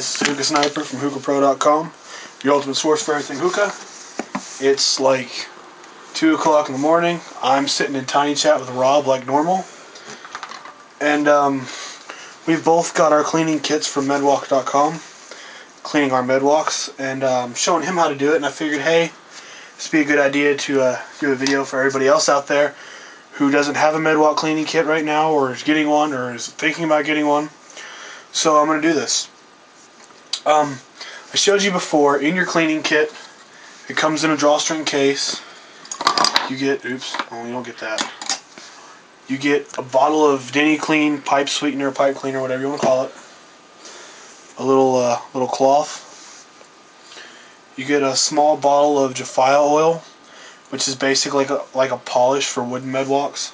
guys, it's Hookah Sniper from hookahpro.com, your ultimate source for everything hookah. It's like 2 o'clock in the morning. I'm sitting in tiny chat with Rob like normal. And we've both got our cleaning kits from Medwakh.com, cleaning our Medwaks, and showing him how to do it. And I figured, hey, this would be a good idea to do a video for everybody else out there who doesn't have a Medwakh cleaning kit right now, or is getting one, or is thinking about getting one. So I'm going to do this. I showed you before, in your cleaning kit, it comes in a drawstring case. You get, oops, oh, you don't get that. You get a bottle of Denny Clean pipe sweetener, pipe cleaner, whatever you want to call it. A little cloth. You get a small bottle of Jafia oil, which is basically like a polish for wooden Medwaks.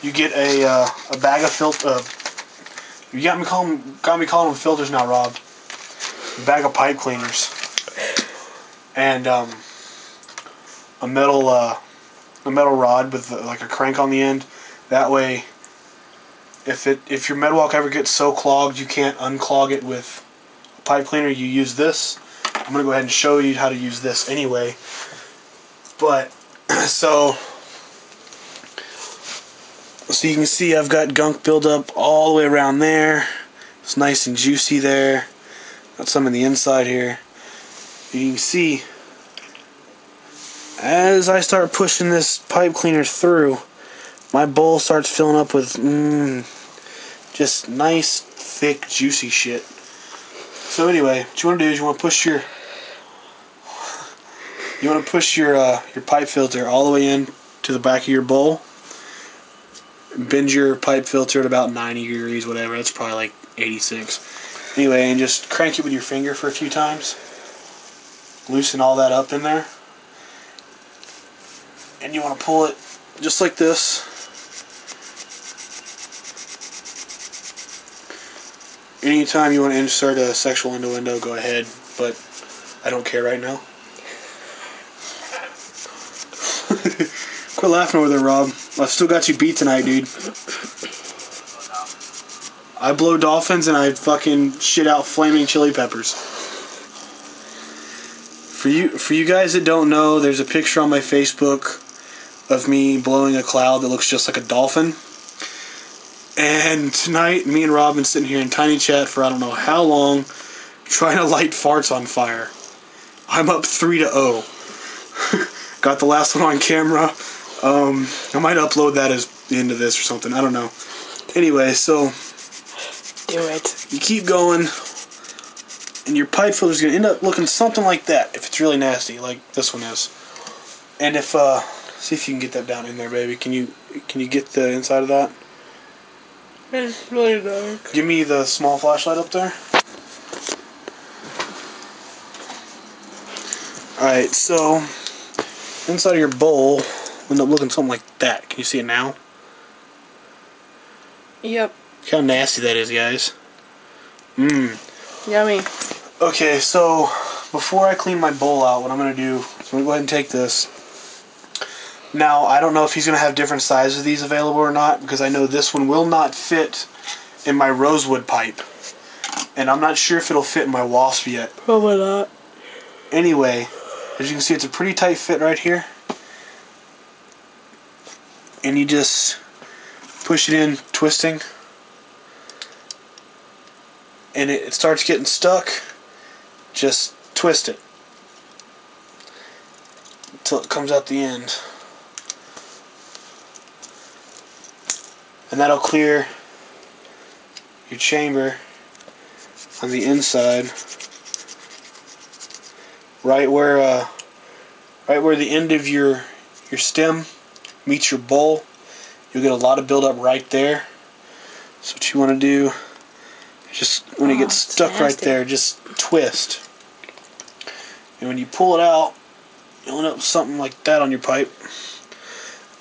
You get a bag of filter. You got me calling them filters now, Rob. A bag of pipe cleaners, and a metal rod with like a crank on the end. That way, if your Medwakh ever gets so clogged you can't unclog it with a pipe cleaner, you use this. I'm gonna go ahead and show you how to use this anyway. But so you can see I've got gunk buildup all the way around there. It's nice and juicy there. Got some in the inside here. You can see as I start pushing this pipe cleaner through, my bowl starts filling up with just nice, thick, juicy shit. So anyway, what you want to do is you want to push your pipe filter all the way in to the back of your bowl. Bend your pipe filter at about 90 degrees, whatever. That's probably like 86. Anyway, and just crank it with your finger for a few times. Loosen all that up in there. And you want to pull it just like this. Anytime you want to insert a sexual innuendo, go ahead, but I don't care right now. Quit laughing over there, Rob. I've still got you beat tonight, dude. I blow dolphins and I fucking shit out flaming chili peppers. For you guys that don't know, there's a picture on my Facebook of me blowing a cloud that looks just like a dolphin. And tonight, me and Rob been sitting here in tiny chat for I don't know how long, trying to light farts on fire. I'm up 3-0. Got the last one on camera. I might upload that as the end of this or something. I don't know. Anyway, so do it. You keep going, and your pipe filter is going to end up looking something like that if it's really nasty, like this one is. And if see if you can get that down in there, baby. Can you get the inside of that? It's really dark. Give me the small flashlight up there. Alright, so inside of your bowl will end up looking something like that. Can you see it now? Yep. Look how nasty that is, guys. Yummy. Okay, so before I clean my bowl out, what I'm going to do is I'm going to go ahead and take this. Now, I don't know if he's going to have different sizes of these available or not, because I know this one will not fit in my rosewood pipe. And I'm not sure if it'll fit in my wasp yet. Probably not. Anyway, as you can see, it's a pretty tight fit right here. And you just push it in, twisting. And it starts getting stuck. Just twist it until it comes out the end. And that'll clear your chamber on the inside, right where the end of your stem meets your bowl. You'll get a lot of buildup right there. So what you want to do, just when it gets stuck right there, just twist. And when you pull it out, you'll end up with something like that on your pipe.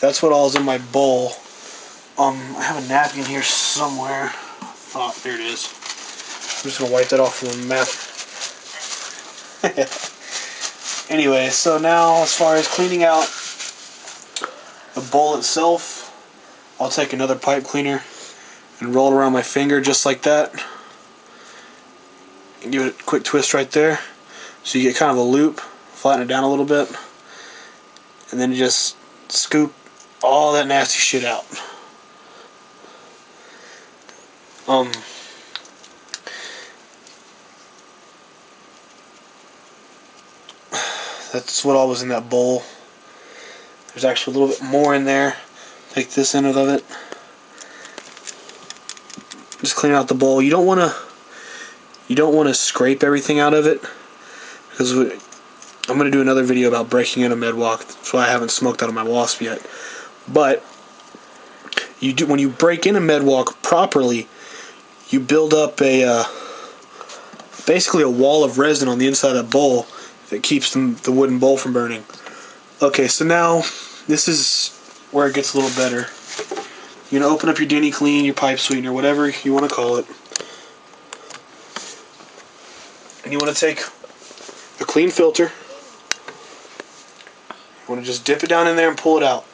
That's what all is in my bowl. I have a napkin here somewhere. Oh, there it is. I'm just going to wipe that off from the map. Anyway, so now as far as cleaning out the bowl itself, I'll take another pipe cleaner and roll it around my finger just like that. Give it a quick twist right there, so you get kind of a loop. Flatten it down a little bit, and then you just scoop all that nasty shit out. That's what all was in that bowl. There's actually a little bit more in there. Take this end of it. Just clean out the bowl. You don't want to scrape everything out of it, because I'm going to do another video about breaking in a Medwakh. That's why I haven't smoked out of my wasp yet. But when you break in a Medwakh properly, you build up basically a wall of resin on the inside of that bowl that keeps the wooden bowl from burning. Okay, so now this is where it gets a little better. You're going to open up your Denny Clean, your pipe sweetener, whatever you want to call it. And you want to take a clean filter. You want to just dip it down in there and pull it out.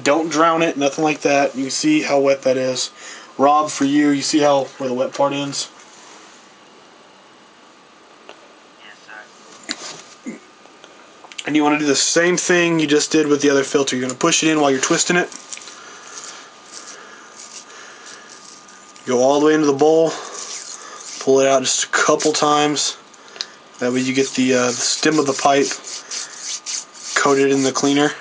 Don't drown it, nothing like that. You can see how wet that is. Rob, for you see where the wet part ends? And you want to do the same thing you just did with the other filter. You're going to push it in while you're twisting it. Go all the way into the bowl. Pull it out just a couple times. That way you get the stem of the pipe coated in the cleaner.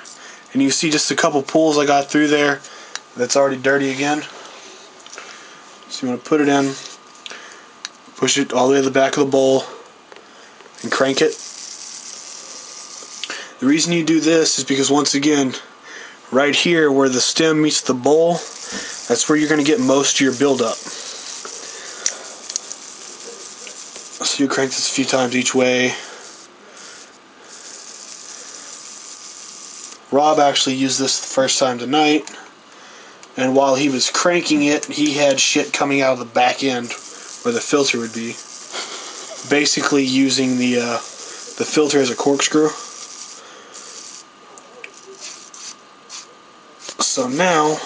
And you see just a couple pulls I got through there that's already dirty again. So you want to put it in, push it all the way to the back of the bowl, and crank it. The reason you do this is because, once again, right here where the stem meets the bowl, that's where you're going to get most of your buildup. So you crank this a few times each way. Rob actually used this the first time tonight, and while he was cranking it, he had shit coming out of the back end where the filter would be, basically using the filter as a corkscrew. So now,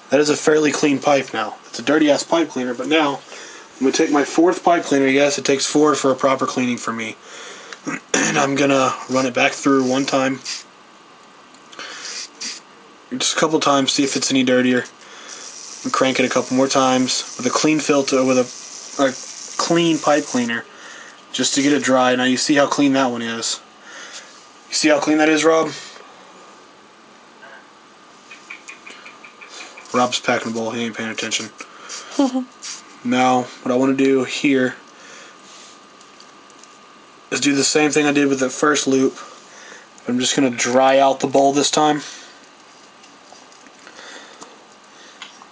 that is a fairly clean pipe now. It's a dirty ass pipe cleaner, but now I'm going to take my fourth pipe cleaner. Yes, it takes 4 for a proper cleaning for me. And I'm going to run it back through one time. Just a couple times, see if it's any dirtier. And crank it a couple more times with a clean filter, with a clean pipe cleaner, just to get it dry. Now you see how clean that one is. You see how clean that is, Rob? Rob's packing the bowl. He ain't paying attention. Now, what I want to do here is do the same thing I did with the first loop. I'm just going to dry out the bowl this time.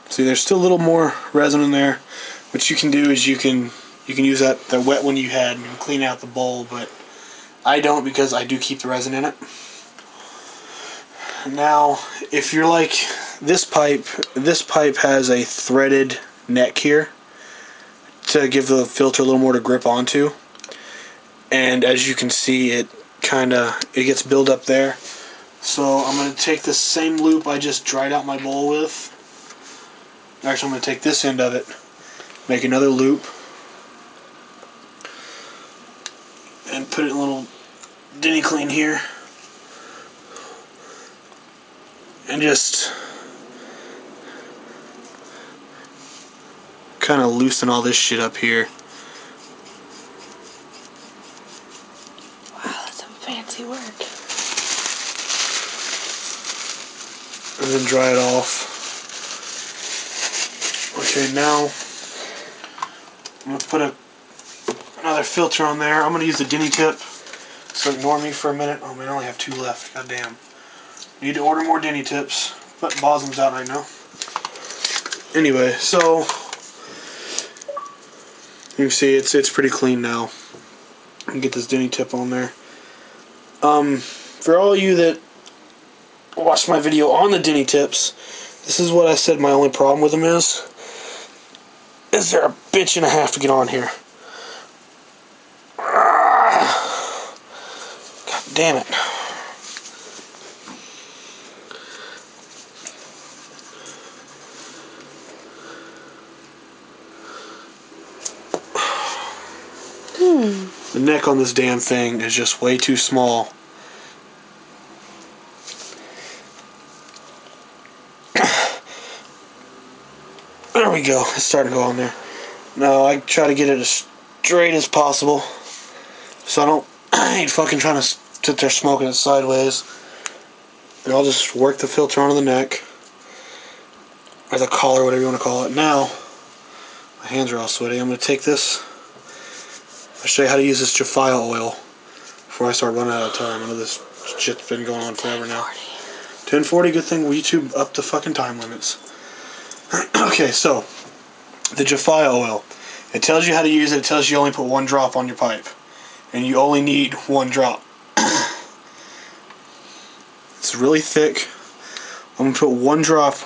See, there's still a little more resin in there. What you can do is you can use that wet one you had and clean out the bowl, but I don't, because I do keep the resin in it. Now, if you're like this pipe has a threaded neck here to give the filter a little more to grip onto. And as you can see, it gets built up there. So I'm going to take the same loop I just dried out my bowl with. Actually, I'm going to take this end of it, make another loop, and put it in a little Denny Clean here. And just kind of loosen all this shit up here. Wow, that's some fancy work. And then dry it off. Okay, now I'm going to put another filter on there. I'm going to use the Denny tip, so ignore me for a minute. Oh man, I only have 2 left. God damn. Need to order more Denny tips, but Bosm's out right now. Anyway, so you can see it's pretty clean now. I can get this Denny tip on there. For all you that watched my video on the Denny tips, this is what I said my only problem with them is. Is there a bitch and a half to get on here? God damn it. The neck on this damn thing is just way too small. There we go. It's starting to go on there. Now I try to get it as straight as possible, so I ain't fucking trying to sit there smoking it sideways. And I'll just work the filter onto the neck, or the collar, whatever you want to call it. Now, my hands are all sweaty. I'm going to take this. I'll show you how to use this Jafia oil before I start running out of time. I know this shit's been going on forever now. 10:40, good thing YouTube upped the fucking time limits. Okay, so, the Jafia oil. It tells you how to use it. It tells you only put 1 drop on your pipe. And you only need 1 drop. It's really thick. I'm going to put 1 drop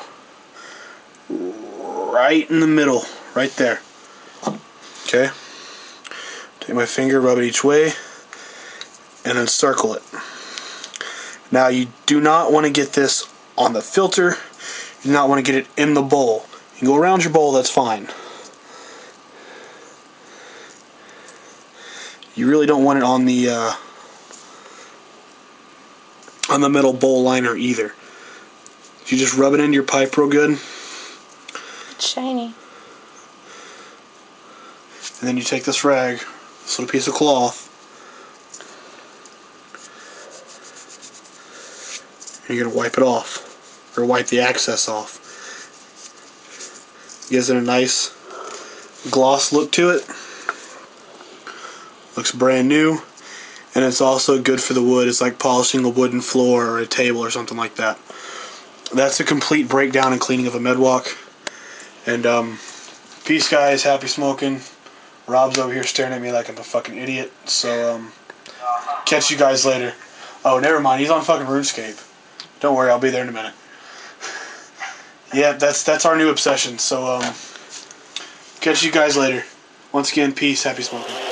right in the middle. Right there. Okay? Take my finger, rub it each way, and then circle it. Now, you do not want to get this on the filter. You do not want to get it in the bowl. You can go around your bowl, that's fine. You really don't want it on the middle bowl liner either. You just rub it into your pipe real good. It's shiny. And then you take this rag, this little piece of cloth, and you're going to wipe it off, or wipe the excess off. Gives it a nice gloss look to it. Looks brand new, and it's also good for the wood. It's like polishing a wooden floor or a table or something like that. That's a complete breakdown and cleaning of a Medwakh. And peace, guys. Happy smoking. Rob's over here staring at me like I'm a fucking idiot. So catch you guys later. Oh, never mind. He's on fucking RuneScape. Don't worry, I'll be there in a minute. Yeah, that's our new obsession. So catch you guys later. Once again, peace. Happy smoking.